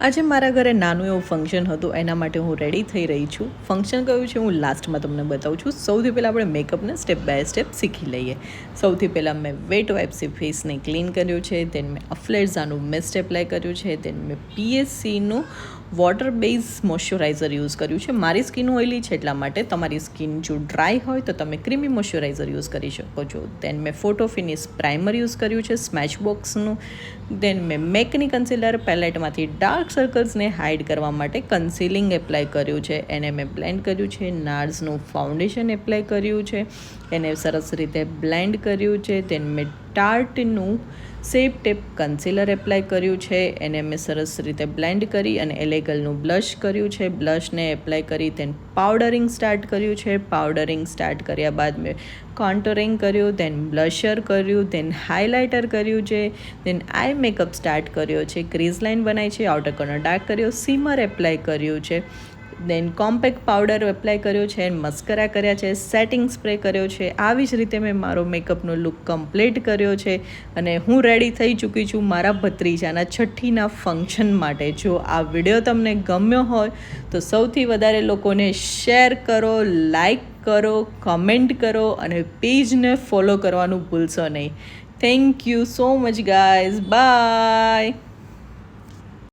આજે મારા ઘરે નાનું એવું ફંક્શન હતું, એના માટે હું રેડી થઈ રહી છું. ફંક્શન કયું છે હું લાસ્ટમાં તમને બતાવું છું. સૌથી પહેલાં આપણે મેકઅપને સ્ટેપ બાય સ્ટેપ શીખી લઈએ. સૌથી પહેલાં મેં વેટ વાઇપ્સથી ફેસને ક્લીન કર્યું છે, દેન મેં અફ્લેઝાનું મિસ્ટ એપ્લાય કર્યું છે, દેન મેં PSCનું વોટર બેઝ મોઇશ્ચરાઇઝર યુઝ કર્યું છે. મારી સ્કિન ઓઇલી છે એટલા માટે, તમારી સ્કિન જો ડ્રાય હોય તો તમે ક્રીમી મોઇશ્ચરાઇઝર યુઝ કરી શકો છો. દેન મેં ફોટો ફિનિશ પ્રાઇમર યુઝ કર્યું છે સ્મેચ બોક્સનું. દેન મેં મેકની કન્સીલર પેલેટમાંથી ડાર્ક સર્કલ્સને હાઇડ કરવા માટે કન્સીલિંગ એપ્લાય કર્યું છે. એને મેં બ્લેન્ડ કર્યું છે. નાર્સનું ફાઉન્ડેશન એપ્લાય કર્યું છે, એને સરસ રીતે બ્લેન્ડ કર્યું છે. દેન મેં ટાર્ટનું શેપ ટેપ કન્સીલર એપ્લાય કર્યું છે, એને મેં સરસ રીતે બ્લેન્ડ કરી અને એલેગલનું બ્લશ કર્યું છે. બ્લશને એપ્લાય કરી દેન પાવડરિંગ સ્ટાર્ટ કર્યું છે. પાવડરિંગ સ્ટાર્ટ કર્યા બાદ મેં કોન્ટોરિંગ કર્યું, દેન બ્લશર કર્યું, દેન હાઇલાઇટર કર્યું છે, દેન આઈ મેકઅપ સ્ટાર્ટ કર્યો છે. ક્રીઝ લાઇન બનાવી છે, આઉટર કોર્નર ડાર્ક કર્યો, સીમર એપ્લાય કર્યું છે, દેન કોમ્પેક્ટ પાવડર એપ્લાય કર્યો છે, મસ્કરા કર્યા છે, સેટિંગ સ્પ્રે કર્યો છે. આવી જ રીતે મેં મારો મેકઅપનો લુક કમ્પ્લીટ કર્યો છે અને હું રેડી થઈ ચૂકી છું મારા ભત્રીજાના છઠ્ઠીના ફંક્શન માટે. જો આ વિડીયો તમને ગમ્યો હોય તો સૌથી વધારે લોકોને શેર કરો, લાઈક કરો, કમેન્ટ કરો અને પેજને ફોલો કરવાનું ભૂલશો નહીં. Thank you so much guys, by.